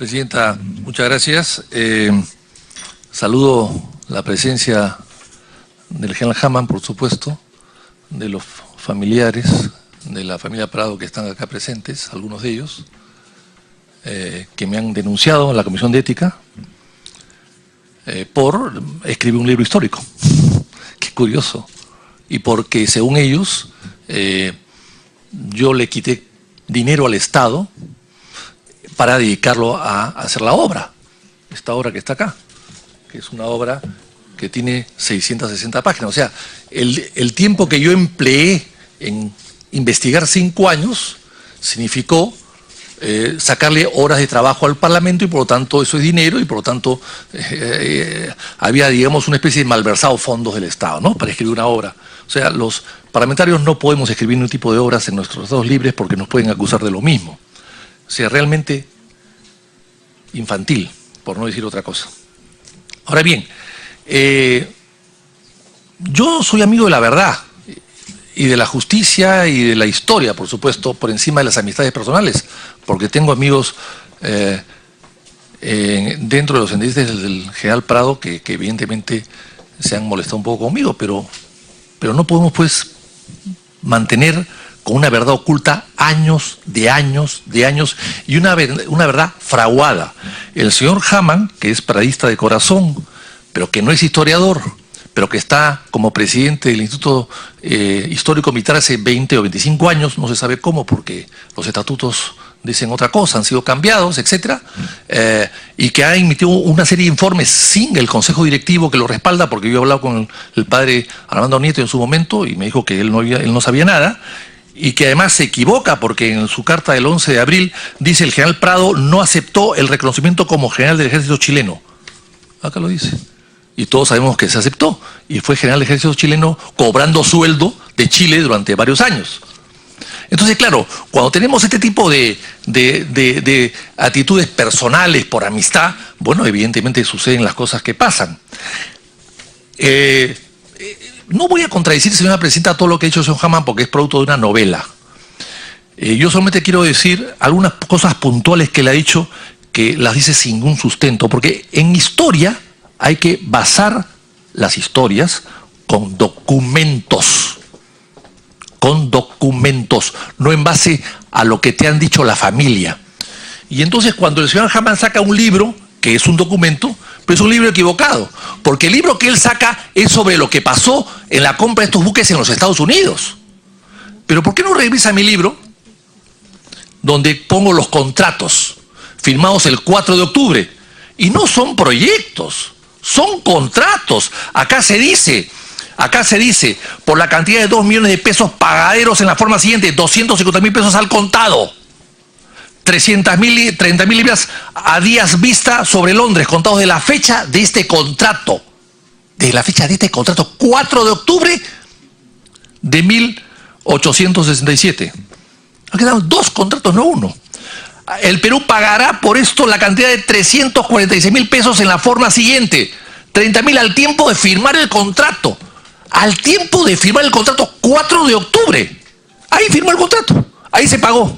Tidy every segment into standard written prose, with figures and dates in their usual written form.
Presidenta, muchas gracias. Saludo la presencia del general Hammann, por supuesto, de los familiares de la familia Prado que están acá presentes, algunos de ellos, que me han denunciado en la Comisión de Ética por escribir un libro histórico. Qué curioso. Y porque, según ellos, yo le quité dinero al Estado para dedicarlo a hacer la obra, esta obra que está acá, que es una obra que tiene 660 páginas. O sea, el tiempo que yo empleé en investigar 5 años significó sacarle horas de trabajo al Parlamento, y por lo tanto eso es dinero, y por lo tanto había, digamos, una especie de malversados fondos del Estado, ¿no?, para escribir una obra. O sea, los parlamentarios no podemos escribir ningún tipo de obras en nuestros estados libres porque nos pueden acusar de lo mismo. O sea, realmente infantil, por no decir otra cosa. Ahora bien, yo soy amigo de la verdad y de la justicia y de la historia, por supuesto, por encima de las amistades personales, porque tengo amigos dentro de los entes del general Prado que evidentemente se han molestado un poco conmigo, pero no podemos, pues, mantener con una verdad oculta años, y una verdad fraguada. El señor Hammann, que es pradista de corazón, pero que no es historiador, pero que está como presidente del Instituto Histórico Militar hace 20 o 25 años, no se sabe cómo, porque los estatutos dicen otra cosa, han sido cambiados, etcétera, y que ha emitido una serie de informes sin el Consejo Directivo que lo respalda, porque yo he hablado con el padre Armando Nieto en su momento y me dijo que él no sabía nada, y que además se equivoca porque en su carta del 11 de abril dice: el general Prado no aceptó el reconocimiento como general del ejército chileno. Acá lo dice. Y todos sabemos que se aceptó, y fue general del ejército chileno cobrando sueldo de Chile durante varios años. Entonces, claro, cuando tenemos este tipo de actitudes personales por amistad, bueno, evidentemente suceden las cosas que pasan. No voy a contradecir, señora presidenta, todo lo que ha dicho el señor Hammann, porque es producto de una novela. Yo solamente quiero decir algunas cosas puntuales que él ha dicho, que las dice sin ningún sustento, porque en historia hay que basar las historias con documentos, no en base a lo que te han dicho la familia. Y entonces, cuando el señor Hammann saca un libro, que es un documento, pero es un libro equivocado, porque el libro que él saca es sobre lo que pasó en la compra de estos buques en los Estados Unidos. Pero ¿por qué no revisa mi libro, donde pongo los contratos firmados el 4 de octubre? Y no son proyectos, son contratos. Acá se dice, por la cantidad de 2 millones de pesos pagaderos en la forma siguiente: 250.000 pesos al contado, 30.000 libras a días vista sobre Londres, contados de la fecha de este contrato. 4 de octubre de 1867. Han quedado 2 contratos, no 1. El Perú pagará por esto la cantidad de 346.000 pesos en la forma siguiente: 30.000 al tiempo de firmar el contrato. 4 de octubre. Ahí firmó el contrato, ahí se pagó.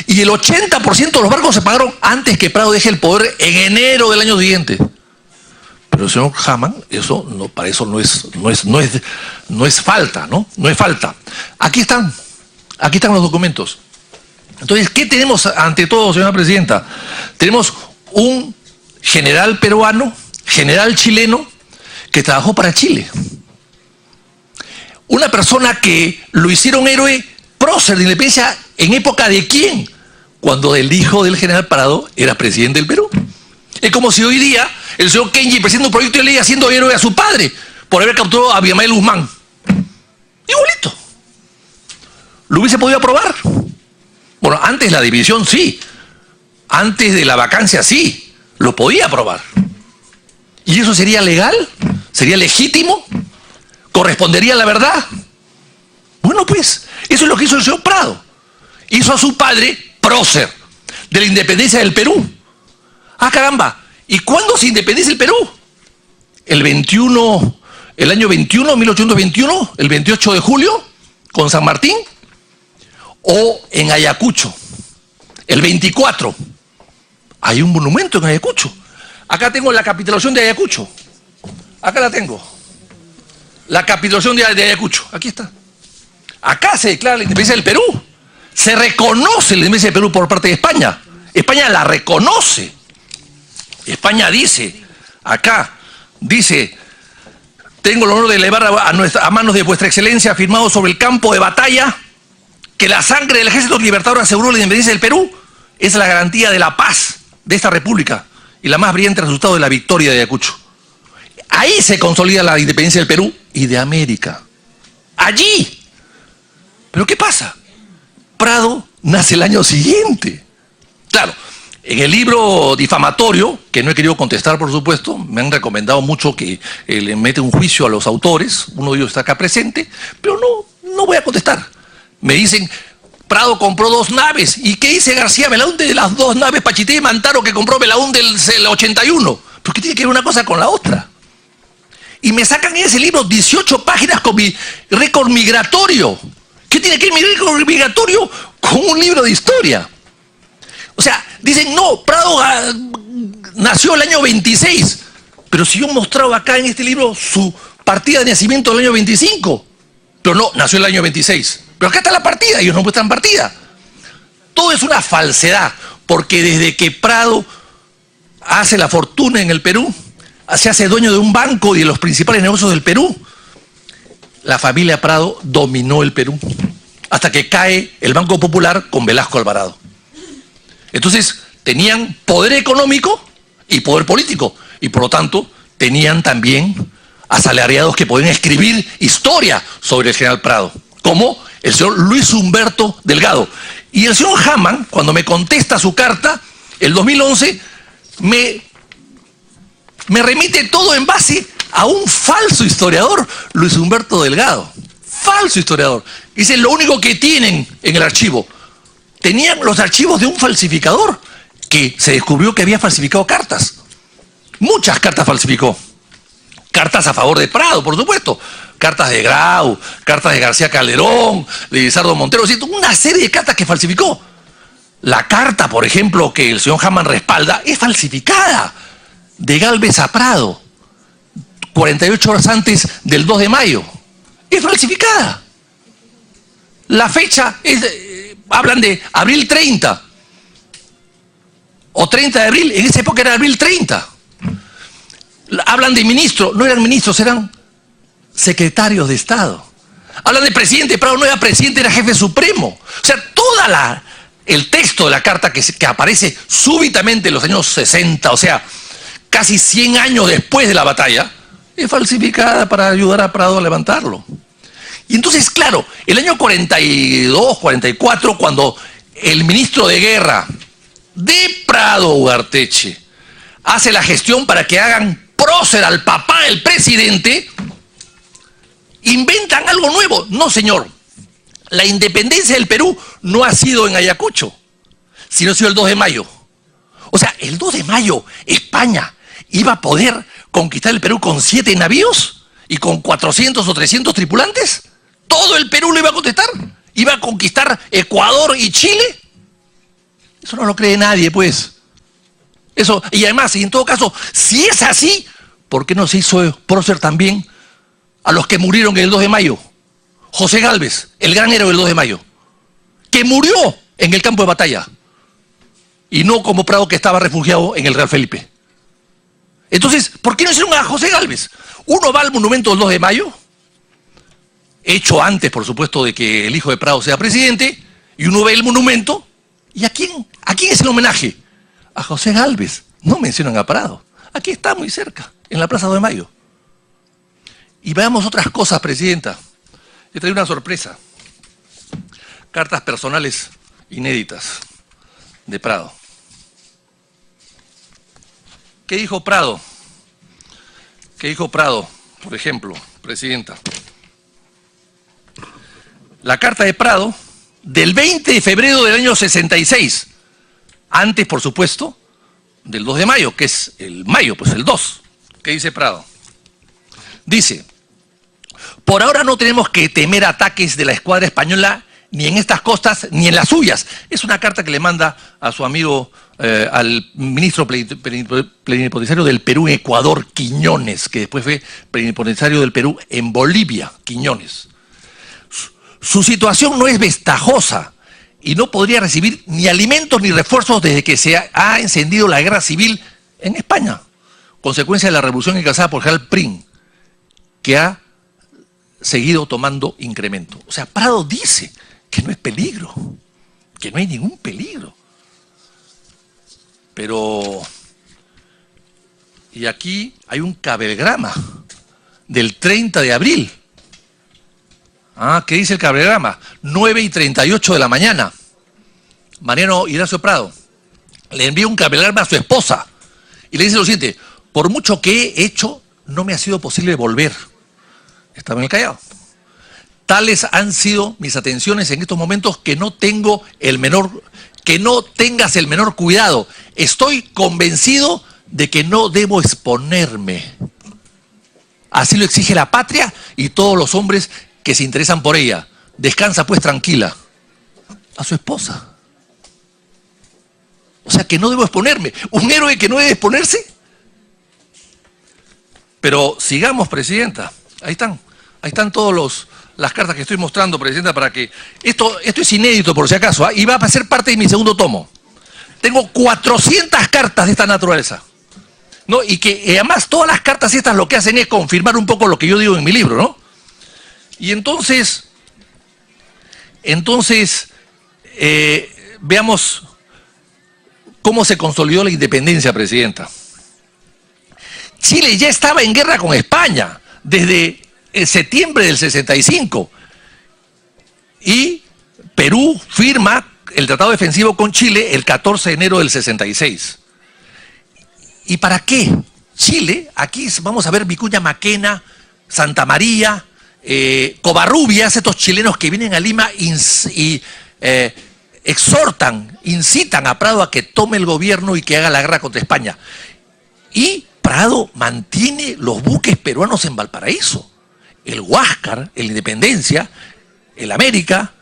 Y el 80% de los barcos se pagaron antes que Prado deje el poder en enero del año siguiente. Pero el señor Hammann, para eso no es falta, ¿no? No es falta. Aquí están los documentos. Entonces, ¿qué tenemos ante todo, señora presidenta? Tenemos un general peruano, general chileno, que trabajó para Chile. Una persona que lo hicieron héroe, prócer de independencia, ¿en época de quién? Cuando el hijo del general Prado era presidente del Perú. Es como si hoy día el señor Kenji, presentando un proyecto de ley, haciendo héroe a su padre por haber capturado a Abimael Guzmán. Igualito. ¿Lo hubiese podido aprobar? Bueno, antes de la división sí. Antes de la vacancia sí. Lo podía aprobar. ¿Y eso sería legal? ¿Sería legítimo? ¿Correspondería a la verdad? Bueno, pues, eso es lo que hizo el señor Prado. Hizo a su padre prócer de la independencia del Perú. ¡Ah, caramba! ¿Y cuándo se independiza el Perú? El año 21, 1821, el 28 de julio, con San Martín, o en Ayacucho, el 24. hay un monumento en Ayacucho. Acá tengo la capitulación de Ayacucho. Acá la tengo. La capitulación de Ayacucho. Aquí está. Acá se declara la independencia del Perú. Se reconoce la independencia del Perú por parte de España. España la reconoce. España dice, acá, dice, tengo el honor de elevar a manos de vuestra excelencia, firmado sobre el campo de batalla, que la sangre del ejército libertador aseguró la independencia del Perú. Es la garantía de la paz de esta república y la más brillante resultado de la victoria de Ayacucho. Ahí se consolida la independencia del Perú y de América. Allí. ¿Pero qué pasa? Prado nace el año siguiente. Claro, en el libro difamatorio, que no he querido contestar por supuesto, me han recomendado mucho que le mete un juicio a los autores, uno de ellos está acá presente, pero no voy a contestar. Me dicen, Prado compró 2 naves, ¿y qué dice García Belaúnde de las 2 naves Pachité y Mantaro que compró Belaúnde del 81? ¿Por qué tiene que ver una cosa con la otra? Y me sacan en ese libro 18 páginas con mi récord migratorio. ¿Qué tiene que ver mi récord migratorio con un libro de historia? O sea, dicen, no, Prado nació el año 26, pero si yo mostraba acá en este libro su partida de nacimiento del año 25, pero no, nació el año 26. Pero acá está la partida, ellos no muestran partida. Todo es una falsedad, porque desde que Prado hace la fortuna en el Perú, se hace dueño de un banco y de los principales negocios del Perú, la familia Prado dominó el Perú, hasta que cae el Banco Popular con Velasco Alvarado. Entonces, tenían poder económico y poder político, y por lo tanto, tenían también asalariados que podían escribir historia sobre el general Prado, como el señor Luis Humberto Delgado. Y el señor Hamann, cuando me contesta su carta, el 2011, me remite todo en base a un falso historiador, Luis Humberto Delgado. Falso historiador. Dice, lo único que tienen en el archivo, tenían los archivos de un falsificador que se descubrió que había falsificado cartas. Muchas cartas falsificó. Cartas a favor de Prado, por supuesto. Cartas de Grau, cartas de García Calderón, de Lizardo Montero, una serie de cartas que falsificó. La carta, por ejemplo, que el señor Hamann respalda, es falsificada. De Gálvez a Prado, 48 horas antes del 2 de mayo. Es falsificada. La fecha es, hablan de abril 30. O 30 de abril, en esa época era abril 30. Hablan de ministros, no eran ministros, eran secretarios de Estado. Hablan de presidente, Prado no era presidente, era jefe supremo. O sea, el texto de la carta que aparece súbitamente en los años 60, o sea, casi 100 años después de la batalla, es falsificada para ayudar a Prado a levantarlo. Y entonces, claro, el año 42, 44, cuando el ministro de Guerra de Prado, Ugarteche, hace la gestión para que hagan prócer al papá del presidente, inventan algo nuevo. No, señor, la independencia del Perú no ha sido en Ayacucho, sino ha sido el 2 de mayo. O sea, el 2 de mayo España iba a poder conquistar el Perú con 7 navíos y con 400 o 300 tripulantes. ¿Todo el Perú lo iba a contestar? ¿Iba a conquistar Ecuador y Chile? Eso no lo cree nadie, pues. Eso, y además, y en todo caso, si es así, ¿por qué no se hizo prócer también a los que murieron el 2 de mayo? José Gálvez, el gran héroe del 2 de mayo, que murió en el campo de batalla, y no como Prado, que estaba refugiado en el Real Felipe. Entonces, ¿por qué no hicieron a José Gálvez? Uno va al monumento del 2 de mayo, hecho antes, por supuesto, de que el hijo de Prado sea presidente, y uno ve el monumento, ¿y a quién es el homenaje? A José Gálvez. No mencionan a Prado. Aquí está, muy cerca, en la Plaza 2 de Mayo. Y veamos otras cosas, presidenta. He traído una sorpresa. Cartas personales inéditas de Prado. ¿Qué dijo Prado? ¿Qué dijo Prado, por ejemplo, presidenta? La carta de Prado del 20 de febrero del año 66. Antes, por supuesto, del 2 de mayo, que es el mayo, pues el 2. ¿Qué dice Prado? Dice, por ahora no tenemos que temer ataques de la escuadra española ni en estas costas, ni en las suyas. Es una carta que le manda a su amigo, al ministro plenipotenciario del Perú en Ecuador, Quiñones, que después fue plenipotenciario del Perú en Bolivia, Quiñones. Su situación no es ventajosa y no podría recibir ni alimentos ni refuerzos desde que se ha encendido la guerra civil en España, consecuencia de la revolución encabezada por General Prim, que ha seguido tomando incremento. O sea, Prado dice que no es peligro, que no hay ningún peligro. Pero, y aquí hay un cablegrama del 30 de abril. ¿Qué dice el cablegrama? 9:38 de la mañana. Mariano Ignacio Prado le envía un cablegrama a su esposa y le dice lo siguiente: por mucho que he hecho, no me ha sido posible volver. Estaba en el Callao. Tales han sido mis atenciones en estos momentos que no tengas el menor cuidado. Estoy convencido de que no debo exponerme. Así lo exige la patria y todos los hombres que se interesan por ella. Descansa pues tranquila. A su esposa. O sea, que no debo exponerme. ¿Un héroe que no debe exponerse? Pero sigamos, Presidenta. Ahí están todas las cartas que estoy mostrando, Presidenta, para que... Esto es inédito, por si acaso, y va a ser parte de mi segundo tomo. Tengo 400 cartas de esta naturaleza, ¿no? Y que además todas las cartas estas lo que hacen es confirmar un poco lo que yo digo en mi libro, ¿no? Y entonces veamos cómo se consolidó la independencia, Presidenta. Chile ya estaba en guerra con España desde septiembre del 65 y Perú firma el tratado defensivo con Chile el 14 de enero del 66. ¿Y para qué? Chile, aquí vamos a ver Vicuña Maquena, Santa María, Covarrubias, estos chilenos que vienen a Lima y exhortan, incitan a Prado a que tome el gobierno y que haga la guerra contra España. Y Prado mantiene los buques peruanos en Valparaíso. El Huáscar, el Independencia, el América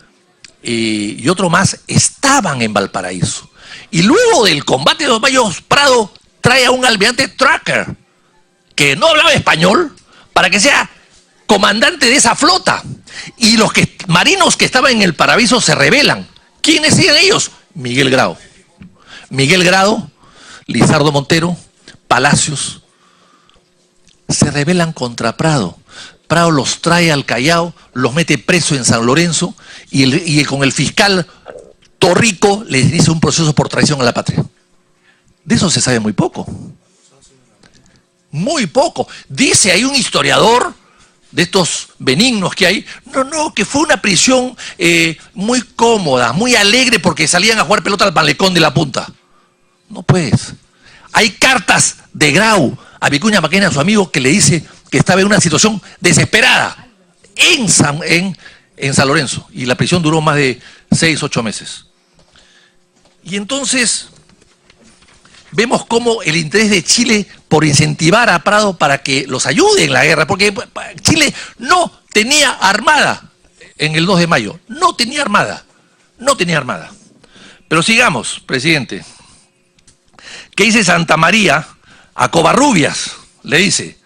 y otro más estaban en Valparaíso. Y luego del combate de los Mayos, Prado trae a un almirante Tracker, que no hablaba español, para que sea comandante de esa flota. Y los marinos que estaban en el Paraíso se rebelan. ¿Quiénes eran ellos? Miguel Grau, Lizardo Montero, Palacios. Se rebelan contra Prado. Prado los trae al Callao, los mete preso en San Lorenzo y con el fiscal Torrico les dice un proceso por traición a la patria. De eso se sabe muy poco. Muy poco. Dice, hay un historiador de estos benignos que hay, que fue una prisión muy cómoda, muy alegre porque salían a jugar pelota al malecón de la Punta. No pues. Hay cartas de Grau a Vicuña Maquena, a su amigo, que le dice que estaba en una situación desesperada en San Lorenzo. Y la prisión duró más de 6, 8 meses. Y entonces vemos cómo el interés de Chile por incentivar a Prado para que los ayude en la guerra, porque Chile no tenía armada en el 2 de mayo. No tenía armada. Pero sigamos, Presidente. ¿Qué dice Santa María a Covarrubias? Le dice: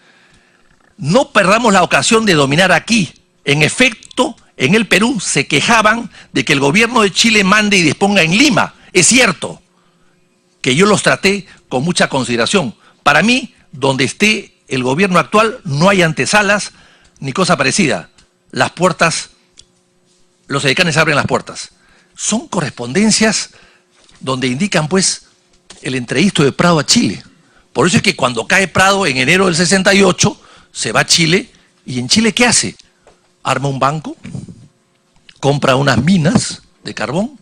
no perdamos la ocasión de dominar aquí. En efecto, en el Perú se quejaban de que el gobierno de Chile mande y disponga en Lima. Es cierto que yo los traté con mucha consideración. Para mí, donde esté el gobierno actual, no hay antesalas ni cosa parecida. Las puertas, los edecanes abren las puertas. Son correspondencias donde indican, pues, el entreguisto de Prado a Chile. Por eso es que cuando cae Prado en enero del 68, se va a Chile, y en Chile, ¿qué hace? Arma un banco, compra unas minas de carbón,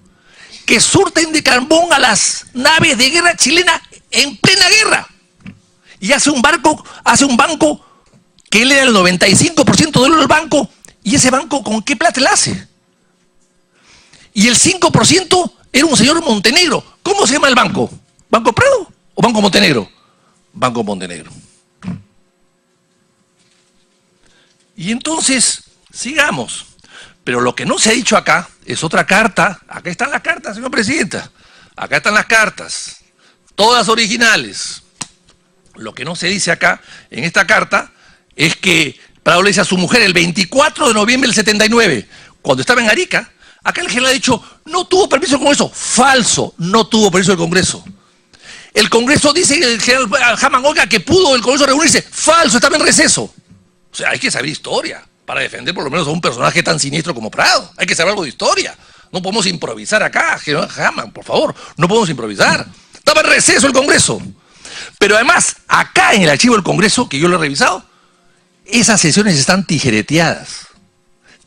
que surten de carbón a las naves de guerra chilena en plena guerra. Y hace un banco que él era el 95% de oro del banco, y ese banco, ¿con qué plata le hace? Y el 5% era un señor Montenegro. ¿Cómo se llama el banco? ¿Banco Prado o Banco Montenegro? Banco Montenegro. Y entonces, sigamos. Pero lo que no se ha dicho acá es otra carta. Acá están las cartas, señor presidenta. Acá están las cartas, todas originales. Lo que no se dice acá, en esta carta, es que Prado le dice a su mujer el 24 de noviembre del 79, cuando estaba en Arica, acá el general ha dicho, no tuvo permiso del Congreso. Falso, no tuvo permiso del Congreso. El Congreso dice el general Hamman, oiga, que pudo el Congreso reunirse. Falso, estaba en receso. O sea, hay que saber historia para defender por lo menos a un personaje tan siniestro como Prado. Hay que saber algo de historia. No podemos improvisar acá, general Hamman, por favor. No podemos improvisar. Estaba en receso el Congreso. Pero además, acá en el archivo del Congreso, que yo lo he revisado, esas sesiones están tijereteadas.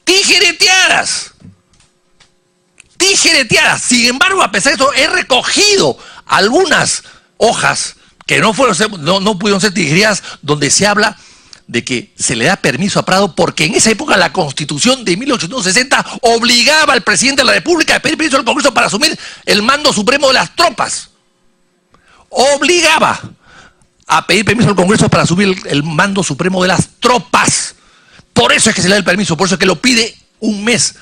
¡Tijereteadas! ¡Tijereteadas! Sin embargo, a pesar de eso, he recogido algunas hojas que no pudieron ser tijereteadas, donde se habla de que se le da permiso a Prado porque en esa época la Constitución de 1860 obligaba al presidente de la República a pedir permiso al Congreso para asumir el mando supremo de las tropas. Obligaba a pedir permiso al Congreso para asumir el mando supremo de las tropas. Por eso es que se le da el permiso, por eso es que lo pide un mes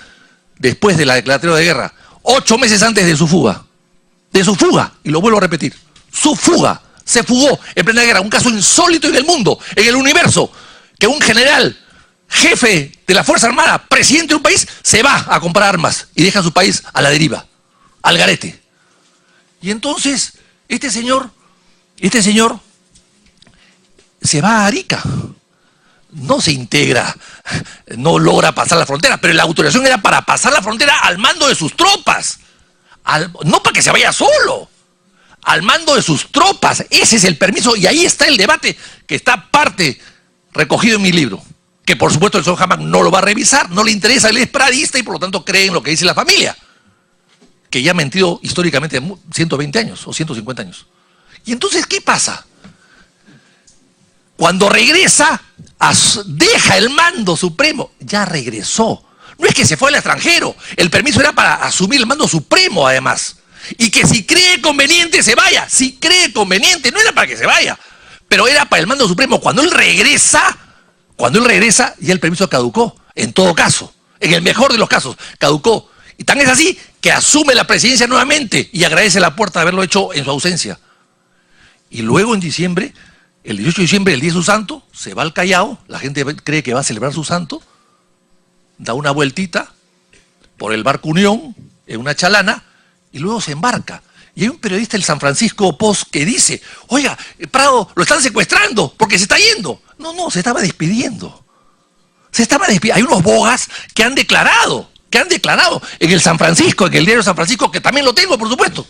después de la declaratoria de guerra, 8 meses antes de su fuga. De su fuga, y lo vuelvo a repetir, su fuga. Se fugó en plena guerra, un caso insólito en el mundo, en el universo, que un general, jefe de la Fuerza Armada, presidente de un país, se va a comprar armas y deja a su país a la deriva, al garete. Y entonces, este señor se va a Arica. No se integra, no logra pasar la frontera, pero la autorización era para pasar la frontera al mando de sus tropas. No para que se vaya solo. Al mando de sus tropas. Ese es el permiso y ahí está el debate que está parte recogido en mi libro. Que por supuesto el señor Hamman no lo va a revisar, no le interesa, él es pradista y por lo tanto cree en lo que dice la familia. Que ya ha mentido históricamente 120 años o 150 años. Y entonces, ¿qué pasa? Cuando regresa, deja el mando supremo, ya regresó. No es que se fue al extranjero, el permiso era para asumir el mando supremo además. Y que si cree conveniente se vaya, si cree conveniente, no era para que se vaya, pero era para el mando supremo. Cuando él regresa, ya el permiso caducó, en todo caso, en el mejor de los casos, caducó. Y tan es así que asume la presidencia nuevamente y agradece la puerta de haberlo hecho en su ausencia. Y luego en diciembre, el 18 de diciembre, el día de su santo, se va al Callao, la gente cree que va a celebrar su santo, da una vueltita por el barco Unión, en una chalana, y luego se embarca. Y hay un periodista del San Francisco Post que dice, oiga, Prado lo están secuestrando porque se está yendo. No, se estaba despidiendo. Hay unos bogas que han declarado en el San Francisco, en el diario San Francisco, que también lo tengo, por supuesto,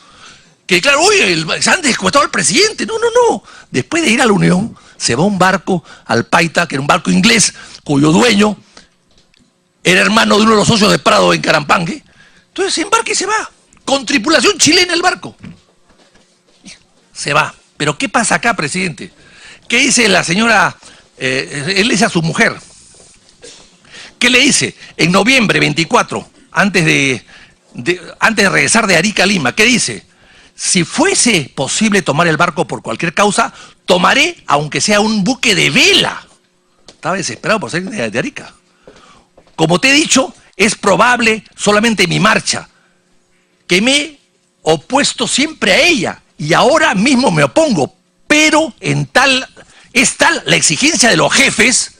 que claro, oye, se han secuestrado al presidente. No. Después de ir a la Unión, se va un barco al Paita, que era un barco inglés, cuyo dueño era hermano de uno de los socios de Prado en Carampangue. Entonces se embarca y se va, con tripulación chilena el barco. Se va. Pero ¿qué pasa acá, presidente? ¿Qué dice la señora? Él le dice a su mujer. ¿Qué le dice? En noviembre 24, antes de regresar de Arica a Lima, ¿qué dice? Si fuese posible tomar el barco por cualquier causa, tomaré aunque sea un buque de vela. Estaba desesperado por salir de Arica. Como te he dicho, es probable solamente mi marcha, que me he opuesto siempre a ella y ahora mismo me opongo, pero es tal la exigencia de los jefes,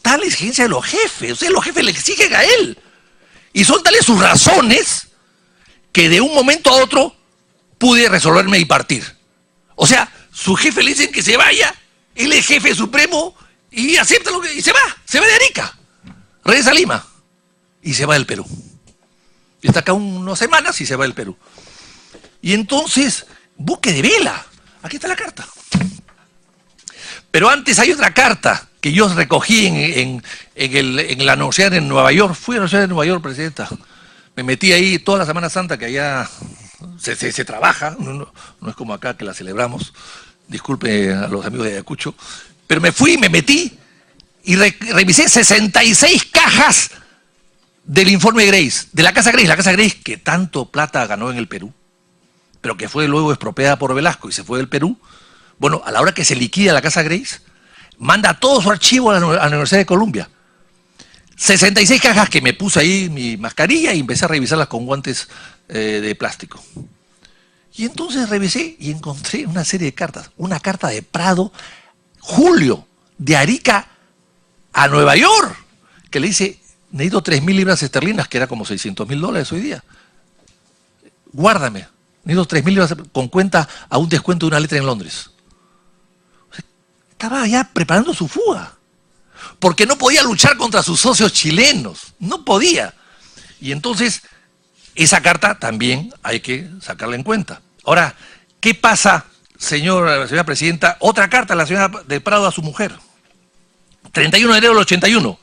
o sea, los jefes le exigen a él. Y son tales sus razones que de un momento a otro pude resolverme y partir. O sea, su jefe le dicen que se vaya, él es jefe supremo y acepta y se va de Arica, regresa a Lima y se va del Perú. Y está acá unas semanas y se va del Perú. Y entonces, buque de vela, aquí está la carta. Pero antes hay otra carta que yo recogí en la universidad en Nueva York. Fui a la universidad de Nueva York, presidenta. Me metí ahí toda la Semana Santa, que allá se trabaja, no es como acá que la celebramos. Disculpe a los amigos de Ayacucho. Pero me fui, me metí y revisé 66 cajas del informe Grace, de la Casa Grace que tanto plata ganó en el Perú, pero que fue luego expropiada por Velasco y se fue del Perú. Bueno, a la hora que se liquida la Casa Grace, manda todo su archivo a la Universidad de Columbia. 66 cajas que me puse ahí mi mascarilla y empecé a revisarlas con guantes de plástico. Y entonces revisé y encontré una serie de cartas. Una carta de Prado, Julio, de Arica a Nueva York, que le dice, necesito 3.000 libras esterlinas, que era como $600.000 hoy día. Guárdame, necesito 3.000 libras con cuenta a un descuento de una letra en Londres. O sea, estaba ya preparando su fuga, porque no podía luchar contra sus socios chilenos, no podía. Y entonces, esa carta también hay que sacarla en cuenta. Ahora, ¿qué pasa, señora presidenta? Otra carta a la señora de Prado a su mujer. 31 de enero del 81.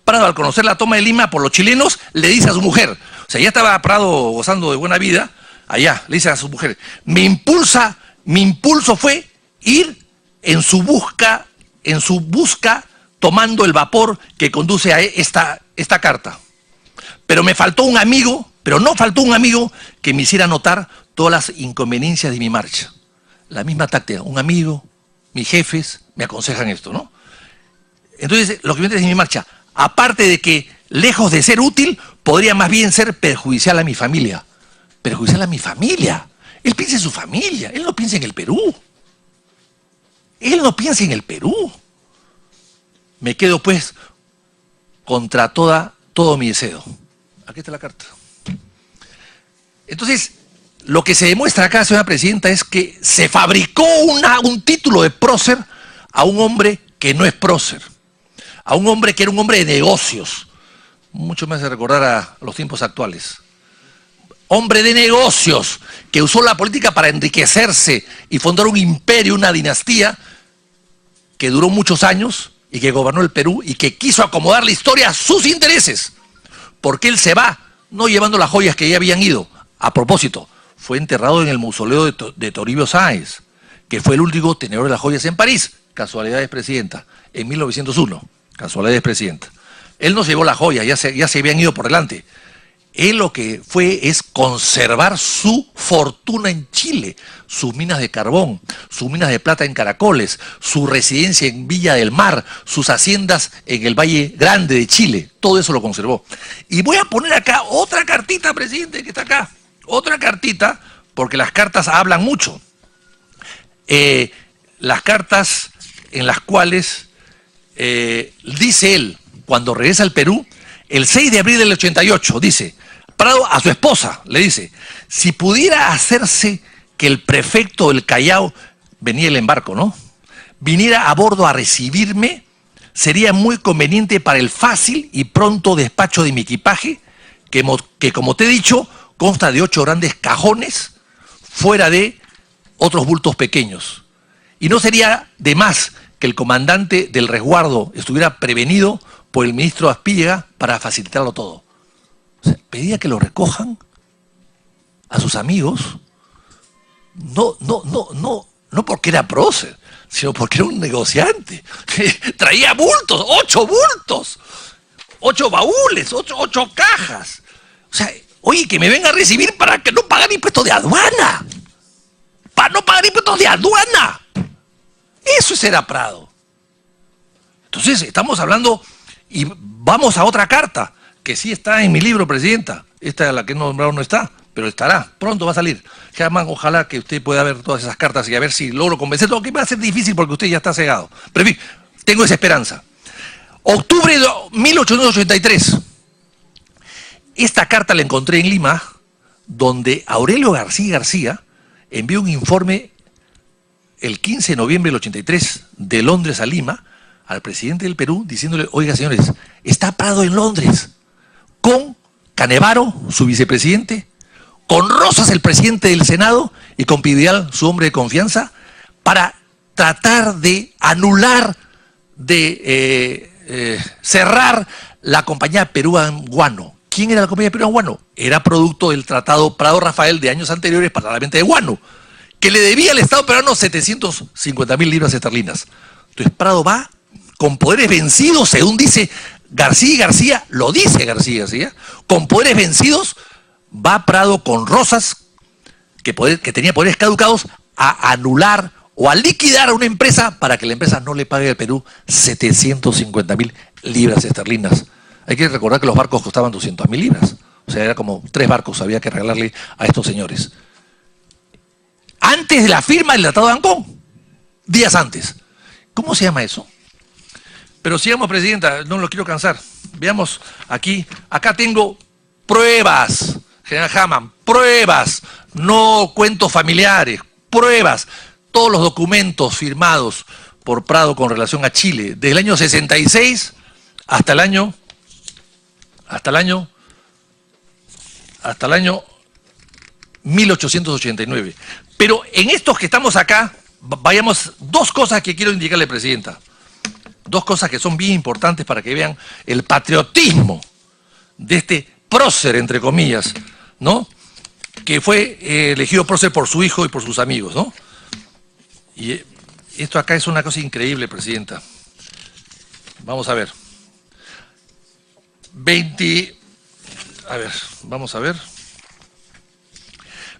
Prado, al conocer la toma de Lima por los chilenos, le dice a su mujer, o sea, ya estaba Prado gozando de buena vida, allá, le dice a su mujer, mi impulso fue ir en su busca tomando el vapor que conduce a esta carta. Pero no faltó un amigo que me hiciera notar todas las inconveniencias de mi marcha. La misma táctica, un amigo, mis jefes me aconsejan esto, ¿no? Entonces, lo que me interesa de mi marcha, aparte de que, lejos de ser útil, podría más bien ser perjudicial a mi familia. Perjudicial a mi familia. Él piensa en su familia, él no piensa en el Perú. Él no piensa en el Perú. Me quedo, pues, contra todo mi deseo. Aquí está la carta. Entonces, lo que se demuestra acá, señora presidenta, es que se fabricó un título de prócer a un hombre que no es prócer. A un hombre que era un hombre de negocios. Mucho me hace recordar a los tiempos actuales. Hombre de negocios, que usó la política para enriquecerse y fundar un imperio, una dinastía, que duró muchos años y que gobernó el Perú y que quiso acomodar la historia a sus intereses. Porque él se va, no llevando las joyas que ya habían ido. A propósito, fue enterrado en el mausoleo de Toribio Sáenz, que fue el último tenedor de las joyas en París. Casualidades, presidenta, en 1901. Casualidades, presidenta. Él no se llevó las joyas, ya se habían ido por delante. Él lo que fue es conservar su fortuna en Chile, sus minas de carbón, sus minas de plata en Caracoles, su residencia en Villa del Mar, sus haciendas en el Valle Grande de Chile, todo eso lo conservó. Y voy a poner acá otra cartita, presidente, que está acá, otra cartita, porque las cartas hablan mucho. Las cartas en las cuales dice él, cuando regresa al Perú, el 6 de abril del 88, dice, Prado a su esposa, le dice, si pudiera hacerse que el prefecto del Callao, venía el embarco, ¿no?, viniera a bordo a recibirme, sería muy conveniente para el fácil y pronto despacho de mi equipaje, que como te he dicho, consta de 8 grandes cajones, fuera de otros bultos pequeños. Y no sería de más que el comandante del resguardo estuviera prevenido por el ministro Aspíllega para facilitarlo todo. O sea, pedía que lo recojan a sus amigos, no porque era prócer, sino porque era un negociante. Traía bultos, 8 bultos, 8 baúles, 8 cajas. O sea, oye, que me venga a recibir para que no pagar impuestos de aduana. Para no pagar impuestos de aduana. Eso era Prado. Entonces, estamos hablando, y vamos a otra carta, que sí está en mi libro, presidenta. Esta, la que he nombrado, no está, pero estará, pronto va a salir. Germán, ojalá que usted pueda ver todas esas cartas y a ver si logro convencerlo, que va a ser difícil porque usted ya está cegado. Pero en fin, tengo esa esperanza. Octubre de 1883. Esta carta la encontré en Lima, donde Aurelio García envió un informe el 15 de noviembre del 83 de Londres a Lima al presidente del Perú diciéndole, oiga señores, está Prado en Londres con Canevaro, su vicepresidente, con Rosas, el presidente del Senado, y con Pidial, su hombre de confianza, para tratar de anular, de cerrar la compañía Perú-Guano. ¿Quién era la compañía Perú-Guano? Era producto del tratado Prado-Rafael de años anteriores para la venta de guano, que le debía al Estado peruano 750.000 libras esterlinas. Entonces Prado va con poderes vencidos, según dice García, lo dice García, con poderes vencidos, va Prado con Rosas, que tenía poderes caducados, a anular o a liquidar a una empresa para que la empresa no le pague al Perú 750.000 libras esterlinas Hay que recordar que los barcos costaban 200.000 libras. O sea, era como 3 barcos había que regalarle a estos señores. Antes de la firma del Tratado de Ancón. Días antes. ¿Cómo se llama eso? Pero sigamos, Presidenta, no lo quiero cansar. Veamos aquí. Acá tengo pruebas, general Hamann, pruebas, no cuentos familiares, pruebas. Todos los documentos firmados por Prado con relación a Chile, desde el año 66 hasta el año 1889. Pero en estos que estamos acá, vayamos, 2 cosas que quiero indicarle, Presidenta. 2 cosas que son bien importantes para que vean el patriotismo de este prócer, entre comillas, ¿no? Que fue elegido prócer por su hijo y por sus amigos, ¿no? Y esto acá es una cosa increíble, Presidenta. Vamos a ver. Vamos a ver.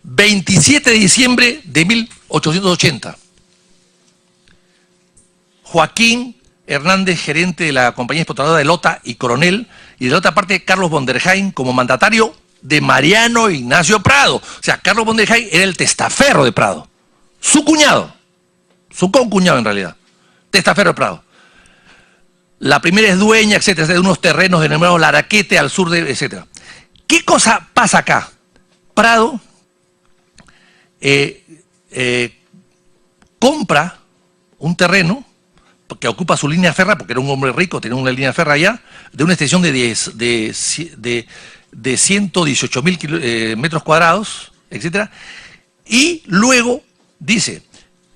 27 de diciembre de 1880. Joaquín Hernández, gerente de la compañía exportadora de Lota y coronel, y de la otra parte Carlos von der Heim como mandatario de Mariano Ignacio Prado. O sea, Carlos von der Heim era el testaferro de Prado. Su cuñado. Su concuñado en realidad. Testaferro de Prado. La primera es dueña, etcétera, de unos terrenos denominados Laraquete al sur de, etcétera. ¿Qué cosa pasa acá? Prado compra un terreno que ocupa su línea férrea, porque era un hombre rico, tenía una línea férrea allá, de una extensión de 118.000 metros cuadrados, etcétera, y luego dice,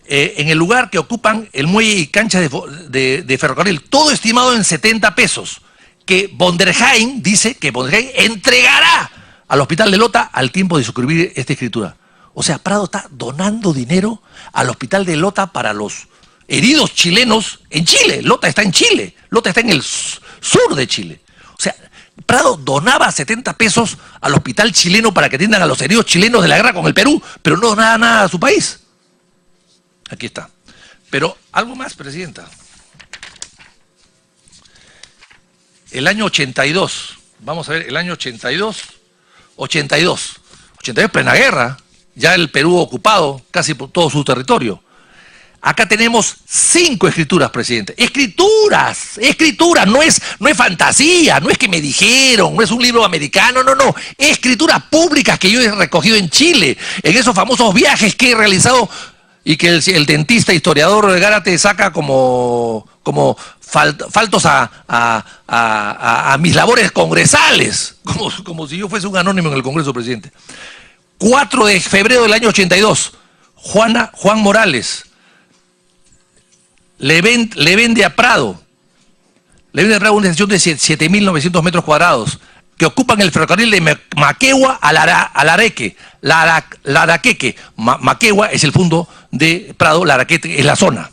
en el lugar que ocupan el muelle y canchas de ferrocarril, todo estimado en 70 pesos, que von der Heim dice que von der Heim entregará al hospital de Lota al tiempo de suscribir esta escritura. O sea, Prado está donando dinero al hospital de Lota para los heridos chilenos en Chile. Lota está en Chile, Lota está en el sur de Chile. O sea, Prado donaba 70 pesos al hospital chileno para que atiendan a los heridos chilenos de la guerra con el Perú, pero no donaba nada a su país. Aquí está. Pero algo más, Presidenta. El año 82, vamos a ver, el año 82, plena guerra, ya el Perú ocupado casi por todo su territorio. Acá tenemos 5 escrituras, Presidente. Escrituras, no es fantasía, no es que me dijeron, no es un libro americano, no. Escrituras públicas que yo he recogido en Chile, en esos famosos viajes que he realizado y que el dentista historiador Gárate saca como faltos a mis labores congresales, como si yo fuese un anónimo en el Congreso, Presidente. 4 de febrero del año 82, Juan Morales le vende a Prado una extensión de 7.900 metros cuadrados que ocupan el ferrocarril de Maquegua a Laraqueque. Maquegua es el fondo de Prado, Laraquete es la zona.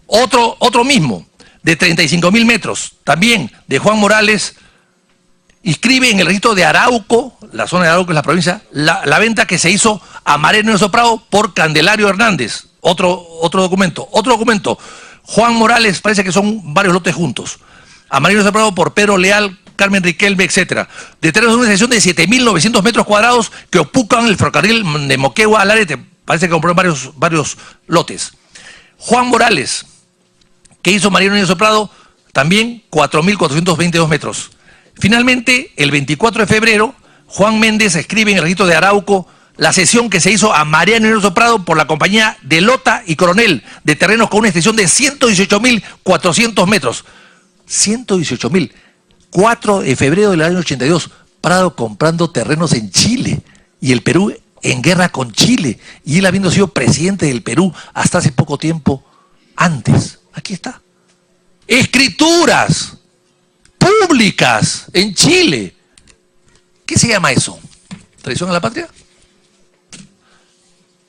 Otro mismo, de 35.000 metros, también de Juan Morales, inscribe en el registro de Arauco, la zona de Arauco es la provincia, la venta que se hizo a Mariano Ignacio Prado por Candelario Hernández. Otro documento. Juan Morales, parece que son varios lotes juntos. A Mariano Ignacio Prado por Pedro Leal, Carmen Riquelme, etcétera. De terrenos de una extensión de 7.900 metros cuadrados que ocupan el ferrocarril de Moquegua a Larete. Parece que compró varios lotes. Juan Morales, que hizo Mariano Ignacio Prado, también 4.422 metros. Finalmente, el 24 de febrero, Juan Méndez escribe en el registro de Arauco la cesión que se hizo a Mariano Ignacio Prado por la compañía de Lota y Coronel, de terrenos con una extensión de 118.400 metros. 118.000. 4 de febrero del año 82, Prado comprando terrenos en Chile y el Perú en guerra con Chile, y él habiendo sido presidente del Perú hasta hace poco tiempo antes. Aquí está. Escrituras públicas en Chile. ¿Qué se llama eso? ¿Traición a la patria?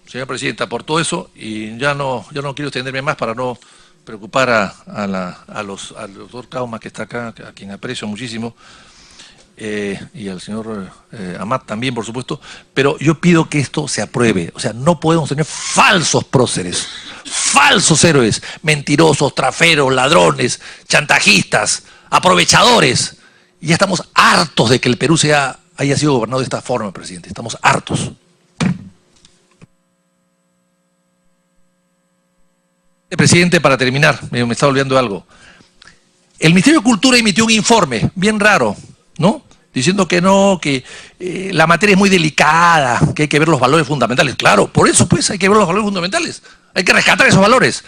Señora Presidenta, por todo eso, y ya no quiero extenderme más para no preocupar al doctor Kauma, que está acá, a quien aprecio muchísimo, y al señor Amat también, por supuesto, pero yo pido que esto se apruebe. O sea, no podemos tener falsos próceres, falsos héroes, mentirosos, traferos, ladrones, chantajistas, aprovechadores, Ya estamos hartos de que el Perú haya sido gobernado de esta forma, presidente. Estamos hartos. Presidente, para terminar, me estaba olvidando algo. El Ministerio de Cultura emitió un informe bien raro, ¿no? Diciendo que no, que la materia es muy delicada, que hay que ver los valores fundamentales. Claro, por eso pues hay que ver los valores fundamentales. Hay que rescatar esos valores.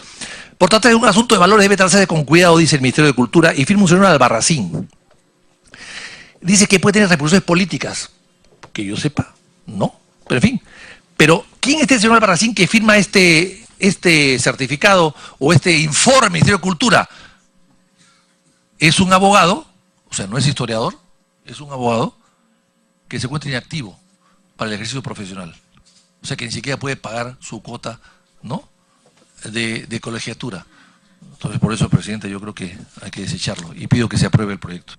Por tratar de un asunto de valores debe tratarse con cuidado, dice el Ministerio de Cultura, y firma un señor Albarracín. Dice que puede tener repercusiones políticas. Que yo sepa, no. Pero en fin. Pero, ¿quién es este señor Albarracín que firma este certificado o este informe del Ministerio de Cultura? Es un abogado, o sea, no es historiador, es un abogado que se encuentra inactivo para el ejercicio profesional. O sea, que ni siquiera puede pagar su cuota, ¿no?, de colegiatura. Entonces, por eso, presidente, yo creo que hay que desecharlo y pido que se apruebe el proyecto.